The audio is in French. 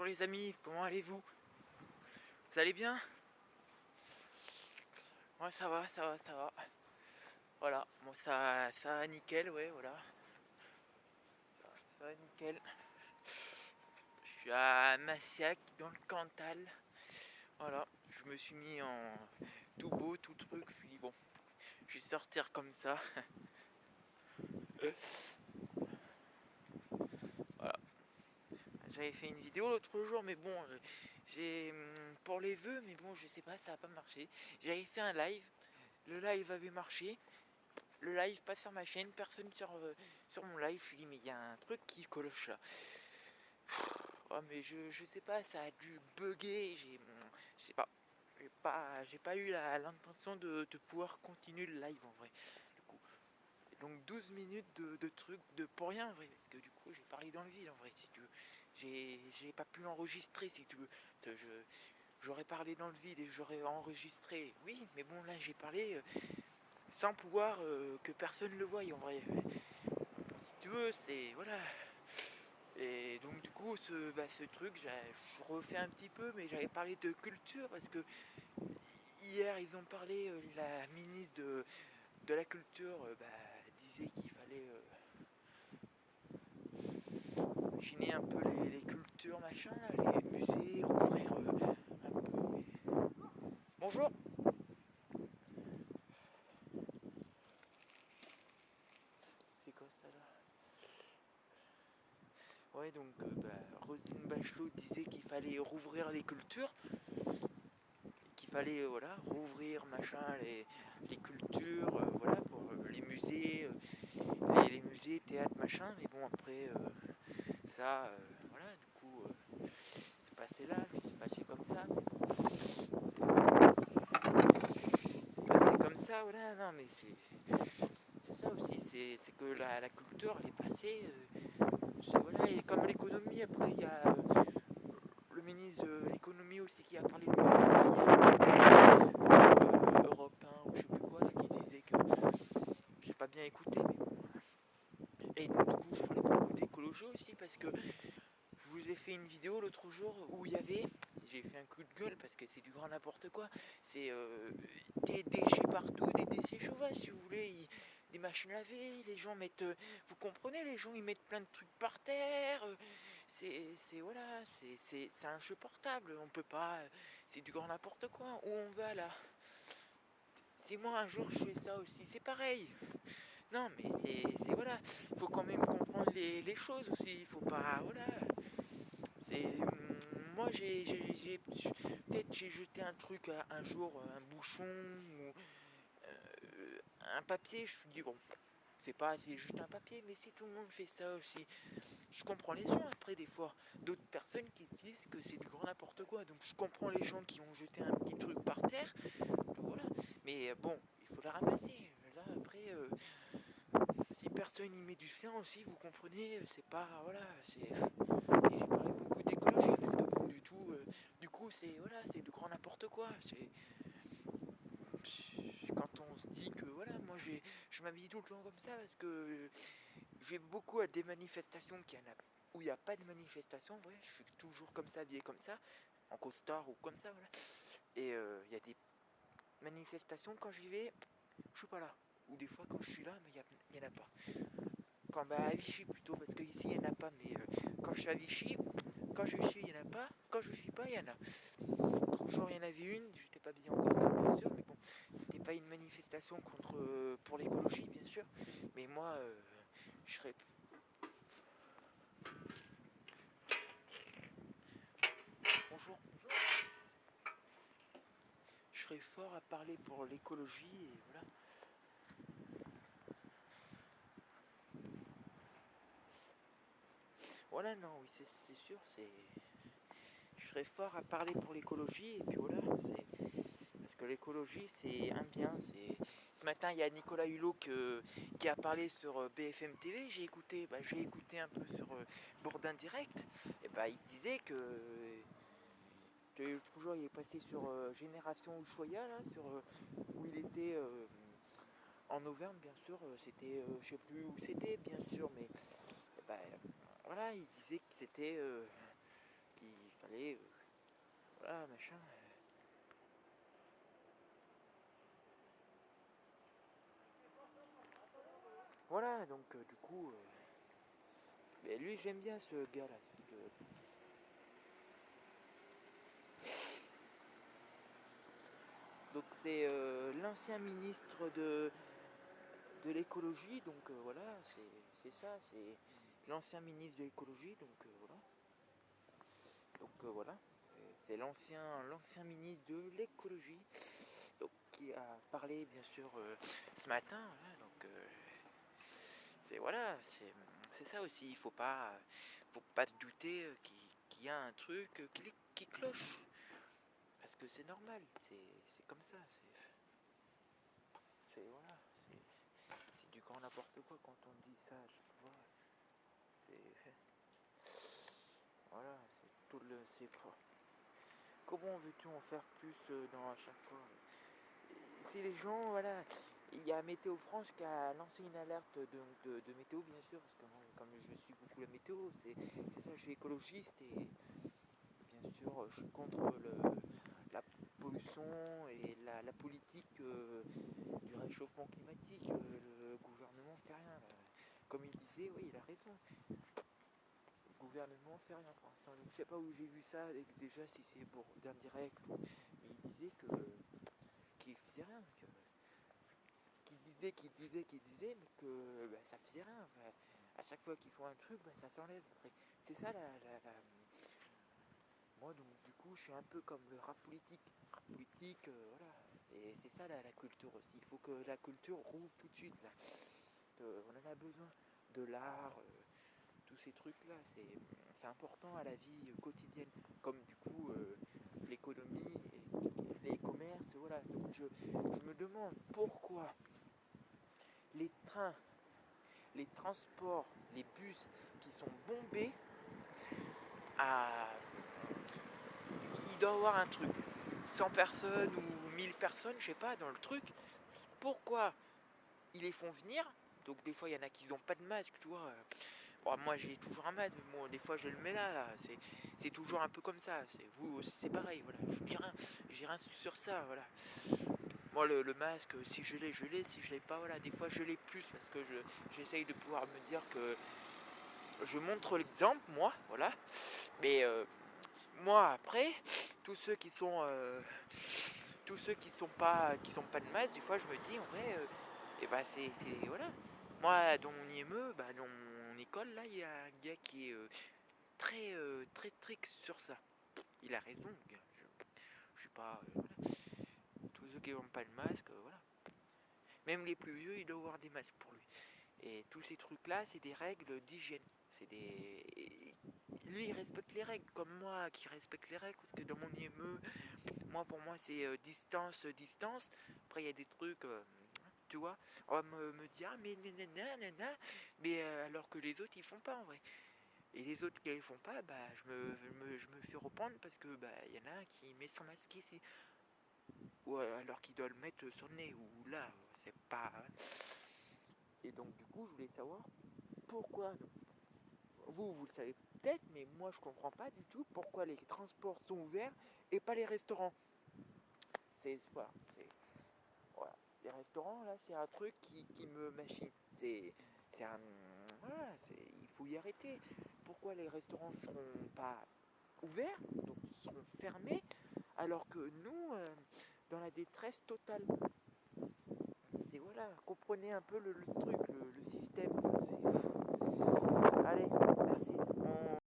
les amis, comment allez-vous? Vous allez bien? Ouais, ça va, ça va, ça va. Voilà, bon, ça va nickel, ouais, voilà. Ça va nickel. Je suis à Massiac, dans le Cantal. Voilà, je me suis mis en tout beau, tout truc. Je me suis dit, bon, je vais sortir comme ça. Voilà. J'avais fait une vidéo l'autre jour, mais bon, j'ai pour les vœux, mais bon, je sais pas, ça a pas marché. J'avais fait un live, le live avait marché. Le live passe sur ma chaîne, personne sur mon live. Je me suis dit, mais il y a un truc qui cloche là. Oh, mais je sais pas, ça a dû bugger. Je sais pas. J'ai pas eu l'intention de pouvoir continuer le live en vrai. Du coup, donc 12 minutes de trucs pour rien en vrai. Parce que du coup, j'ai parlé dans le vide en vrai, si tu veux. J'ai pas pu enregistrer si tu veux. J'aurais parlé dans le vide et j'aurais enregistré. Oui, mais bon, là j'ai parlé sans pouvoir que personne le voie en vrai. Si tu veux, c'est voilà. Et donc du coup, ce truc, je refais un petit peu, mais j'avais parlé de culture parce que hier ils ont parlé, la ministre de la culture disait qu'il fallait imaginer un peu les cultures, machin, là, les musées, rouvrir un peu. Bonjour. C'est quoi ça là? Ouais, donc Roselyne Bachelot disait qu'il fallait rouvrir les cultures, qu'il fallait voilà, rouvrir machin les cultures, voilà, pour les musées, les musées, théâtre, machin, mais bon après ça, voilà, du coup c'est passé là, puis c'est passé comme ça, mais c'est comme ça, voilà, non mais c'est ça aussi, c'est que la culture elle est passée, voilà, et comme l'économie, après il y a le ministre de l'économie aussi qui a parlé de Europe 1 ou je sais plus quoi là, qui disait que j'ai pas bien écouté, mais bon. Et donc, du coup je parlais beaucoup d'écologie aussi parce que je vous ai fait une vidéo l'autre jour où il y avait, j'ai fait un coup de gueule parce que c'est du grand n'importe quoi, c'est des déchets partout, des déchets sauvages si vous voulez, des machines à laver, les gens mettent, vous comprenez, les gens ils mettent plein de trucs par terre, c'est voilà, c'est insupportable, on peut pas, c'est du grand n'importe quoi, où on va là. Si moi un jour je fais ça aussi, c'est pareil. Non mais c'est voilà, il faut quand même comprendre les choses aussi, il faut pas, voilà. Moi peut-être j'ai jeté un truc un jour, un bouchon ou un papier, je me suis dit bon, c'est juste un papier, mais si tout le monde fait ça aussi, je comprends les gens après des fois, d'autres personnes qui disent que c'est du grand n'importe quoi, donc je comprends les gens qui ont jeté un petit truc par terre, voilà, mais bon, il faut la ramasser, là après, si personne y met du sien aussi, vous comprenez, c'est pas, voilà, c'est... Et j'ai parlé beaucoup d'écologie parce que bon, du coup, c'est voilà, c'est de grand n'importe quoi. C'est quand on se dit que voilà, je m'habille tout le temps comme ça parce que je vais beaucoup à des manifestations où il n'y a pas de manifestation. Ouais, je suis toujours comme ça, habillé comme ça, en costard ou comme ça, voilà. Et il y a des manifestations quand j'y vais, je suis pas là. Ou des fois quand je suis là, mais il y en a pas. À Vichy plutôt, parce qu'ici il n'y en a pas, mais quand je suis à Vichy, quand je suis, il n'y en a pas, quand je suis pas, il y en a. L'autre jour, il y en avait une, j'étais pas bien en costard, bien sûr, mais bon, c'était pas une manifestation contre pour l'écologie, bien sûr, mais moi, je serais. Bonjour. Je serais fort à parler pour l'écologie, et voilà. Voilà, non, oui, c'est sûr, je serais fort à parler pour l'écologie, et puis voilà, parce que l'écologie, c'est un bien, Ce matin, il y a Nicolas Hulot qui a parlé sur BFM TV, j'ai écouté un peu sur Bourdin Direct, et il disait que l'autre jour, il est passé sur Génération Ushuaïa, là, où il était en Auvergne, bien sûr, c'était, je sais plus où c'était, bien sûr, mais voilà, il disait que c'était qu'il installé, voilà, machin. Voilà, donc du coup, mais lui j'aime bien ce gars-là, parce que donc c'est l'ancien ministre de l'écologie, donc voilà, c'est ça, c'est l'ancien ministre de l'écologie, donc voilà. Donc voilà, c'est l'ancien ministre de l'écologie, donc qui a parlé bien sûr ce matin, voilà, donc c'est voilà, c'est ça aussi, faut pas se douter qu'il y a un truc qui cloche, parce que c'est normal, c'est comme ça, c'est voilà, c'est du grand n'importe quoi quand on dit ça à chaque fois, c'est voilà, c'est tout le c'est comment veux-tu en faire plus dans à chaque fois? Si les gens, voilà, il y a Météo France qui a lancé une alerte de météo, bien sûr, parce que moi, comme je suis beaucoup la météo, c'est ça, je suis écologiste et bien sûr, je suis contre la pollution et la politique du réchauffement climatique. Le gouvernement fait rien. Là. Comme il disait, oui, il a raison. Le gouvernement fait rien pour l'instant. Je ne sais pas où j'ai vu ça, et déjà si c'est pour d'indirect, mais il disait qu'il faisait rien. Qui disait, mais que bah, ça faisait rien. Enfin, à chaque fois qu'ils font un truc, bah, ça s'enlève. Après, c'est ça moi, donc, du coup, je suis un peu comme le rap politique. Rap politique, voilà. Et c'est ça la culture aussi. Il faut que la culture rouvre tout de suite. Là. On en a besoin. De l'art, tous ces trucs-là. C'est important à la vie quotidienne. Comme du coup, l'économie, les commerces, voilà. Donc, je me demande pourquoi les trains, les transports, les bus qui sont bombés, à... il doit y avoir un truc. 100 personnes ou 1000 personnes, je sais pas, dans le truc. Pourquoi ils les font venir? Donc des fois, il y en a qui n'ont pas de masque, tu vois. Bon, moi, j'ai toujours un masque, mais bon, des fois, je le mets là. C'est toujours un peu comme ça. Vous aussi, c'est pareil, voilà. J'ai rien sur ça, voilà. Moi, le masque, si je l'ai, je l'ai. Si je l'ai pas, voilà. Des fois, je l'ai plus parce que j'essaye de pouvoir me dire que je montre l'exemple, moi, voilà. Mais moi, après, tous ceux qui sont, qui sont pas de masse, des fois, je me dis, en vrai, et bah, voilà. Moi, dans mon IME, bah, dans mon école, là, il y a un gars qui est très strict sur ça. Il a raison, gars. Je suis pas, voilà. Tous ceux qui n'ont pas de masque, voilà. Même les plus vieux, ils doivent avoir des masques pour lui. Et tous ces trucs-là, c'est des règles d'hygiène. C'est des... Lui, il respecte les règles, comme moi qui respecte les règles, parce que dans mon IME, pour moi, c'est distance. Après, il y a des trucs, tu vois, on va me dire, ah, mais nanana, mais alors que les autres, ils font pas en vrai. Et les autres qui ne font pas, bah, je me fais reprendre parce que bah, y en a un qui met son masque ici. Ou alors qu'il doit le mettre sur le nez, ou là, c'est pas... Et donc, du coup, je voulais savoir pourquoi. Vous le savez peut-être, mais moi, je comprends pas du tout pourquoi les transports sont ouverts et pas les restaurants. Voilà, voilà. Les restaurants, là, c'est un truc qui me machine. C'est un... Voilà, il faut y arrêter. Pourquoi les restaurants ne seront pas ouverts, donc seront fermés, alors que nous, dans la détresse totale. C'est voilà, comprenez un peu le truc, le système.